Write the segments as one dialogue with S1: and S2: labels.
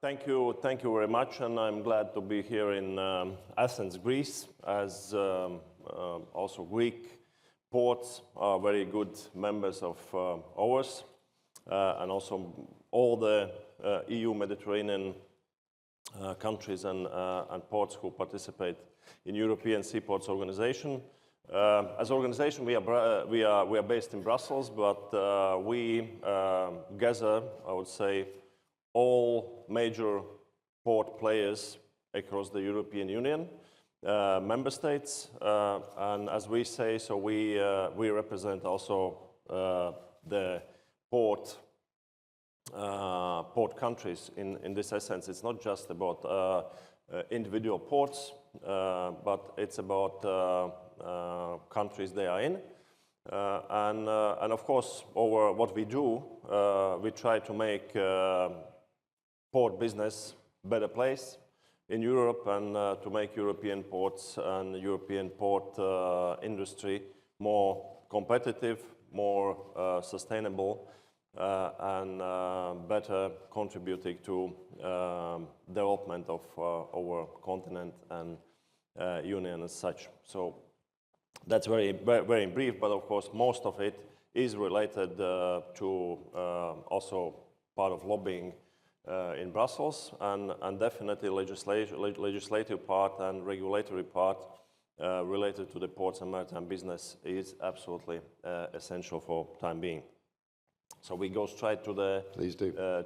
S1: Thank you very much, and I'm glad to be here in Athens, Greece, as also Greek ports are very good members of ours, and also all the EU Mediterranean countries and ports who participate in European Seaports Organization. As an organization, we are based in Brussels, but we gather, I would say, all major port players across the European Union, member states, and as we say, so we represent also the port countries in this essence. It's not just about individual ports, but it's about countries they are in. And of course, over what we do, we try to make port business better place in Europe and to make European ports and European port industry more competitive, more sustainable, and better contributing to development of our continent and union as such. So that's very brief, but of course most of it is related to also part of lobbying in Brussels, and definitely legislative part and regulatory part related to the ports and maritime business is absolutely essential for time being. So we go straight to the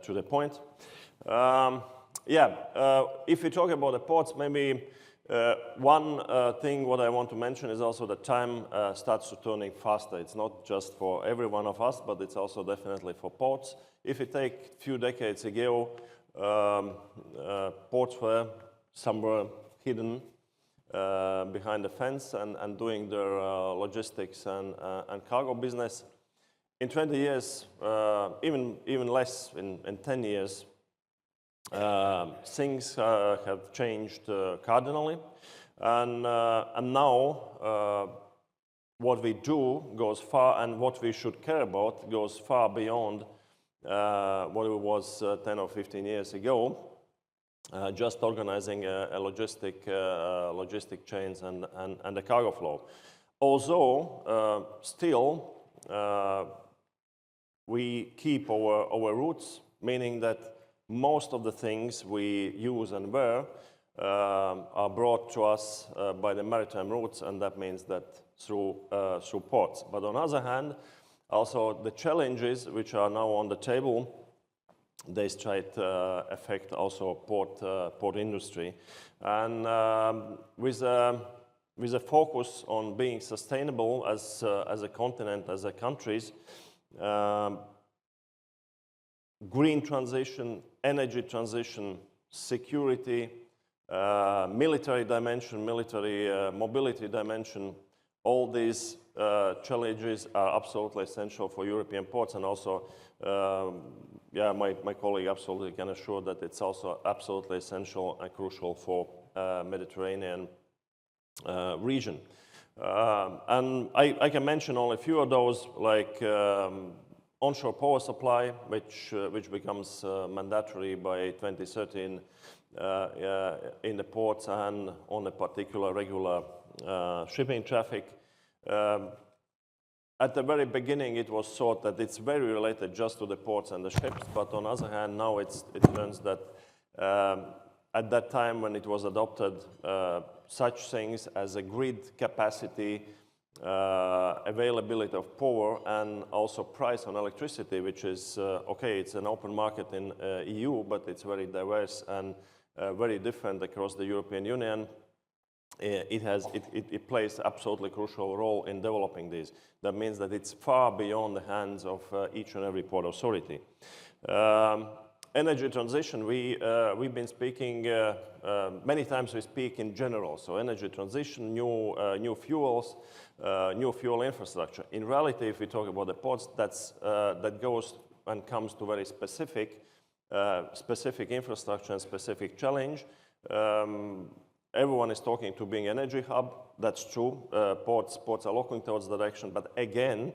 S1: to the point. If we talk about the ports, maybe one thing what I want to mention is also that time starts to turning faster. It's not just for every one of us, but it's also definitely for ports. If you take a few decades ago, ports were somewhere hidden behind the fence and doing their logistics and cargo business. In 20 years, even less, in 10 years, things have changed cardinally, and now what we do goes far, and what we should care about goes far beyond what it was 10 or 15 years ago. Just organizing a logistic chains and the cargo flow. Although still we keep our roots, meaning that most of the things we use and wear are brought to us by the maritime routes, and that means that through ports. But on the other hand, also the challenges which are now on the table, they straight affect also port industry, and with a focus on being sustainable as a continent, as a countries. Green transition, energy transition, security, military dimension, military mobility dimension, all these challenges are absolutely essential for European ports, and also, my colleague absolutely can assure that it's also absolutely essential and crucial for Mediterranean region. And I can mention only a few of those, like onshore power supply, which becomes mandatory by 2013 in the ports and on a particular regular shipping traffic. At the very beginning, it was thought that it's very related just to the ports and the ships, but on the other hand, now it turns that at that time when it was adopted, such things as a grid capacity, availability of power, and also price on electricity, which is, okay, it's an open market in EU, but it's very diverse and very different across the European Union. It plays absolutely crucial role in developing this. That means that it's far beyond the hands of each and every port authority. Energy transition, we've been speaking, many times we speak in general, so energy transition, new fuels, new fuel infrastructure. In reality, if we talk about the ports, that goes and comes to very specific infrastructure and specific challenge. Everyone is talking to being energy hub. That's true. Ports are looking towards that direction. But again,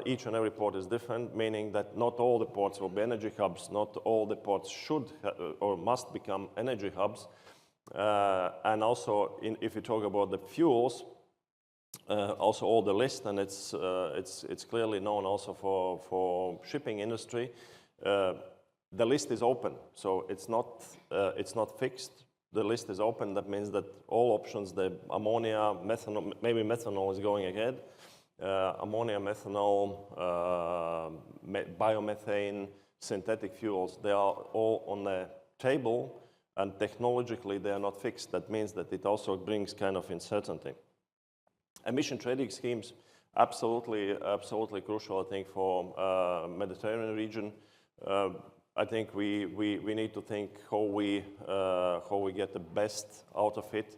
S1: each and every port is different, meaning that not all the ports will be energy hubs, not all the ports should or must become energy hubs. And also, if you talk about the fuels, also all the list, and it's clearly known also for shipping industry, the list is open, so it's not fixed. The list is open. That means that all options, the ammonia, methanol, maybe methanol is going ahead, ammonia, methanol, biomethane, synthetic fuels, they are all on the table, and technologically they are not fixed. That means that it also brings kind of uncertainty. Emission trading schemes, absolutely crucial, I think, for Mediterranean region. I think we need to think how we get the best out of it,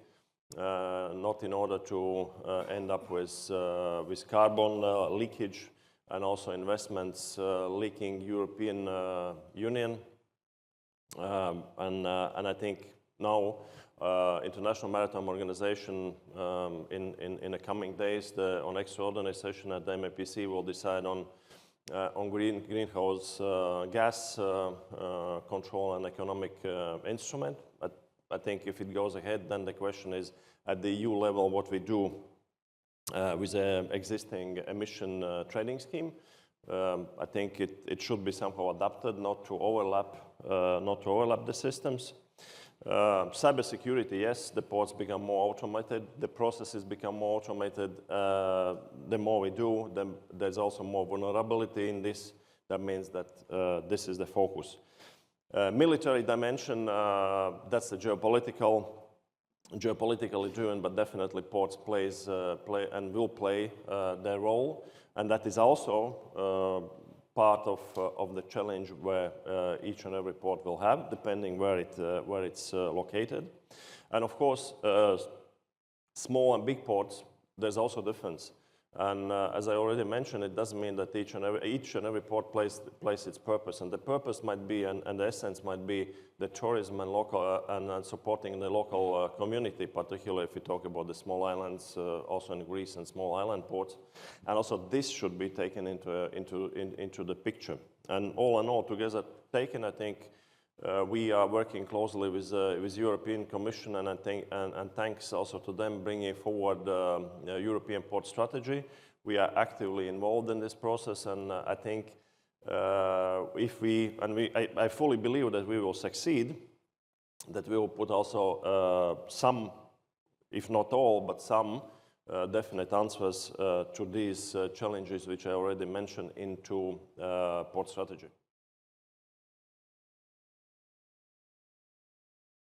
S1: not in order to end up with carbon leakage and also investments leaking European Union. And I think now International Maritime Organization in the coming days on extraordinary session at the MEPC will decide on greenhouse gas control and economic instrument. But I think if it goes ahead, then the question is at the EU level what we do with the existing emission trading scheme. I think it should be somehow adapted, not to overlap the systems. Cybersecurity, yes, the ports become more automated, the processes become more automated. The more we do, then there's also more vulnerability in this. That means that this is the focus. Military dimension, that's the geopolitically driven, but definitely ports play and will play their role, and that is also part of the challenge where each and every port will have, depending where it's located. And of course, small and big ports, there's also difference. And as I already mentioned, it doesn't mean that each and every port plays its purpose. And the purpose might be, and the essence might be, the tourism and local and supporting the local community, particularly if we talk about the small islands, also in Greece and small island ports. And also this should be taken into the picture. And all in all, together taken, I think we are working closely with European Commission, and I think and thanks also to them bringing forward European port strategy. We are actively involved in this process, and I think I fully believe that we will succeed, that we will put also some, if not all, but some definite answers to these challenges which I already mentioned into port strategy.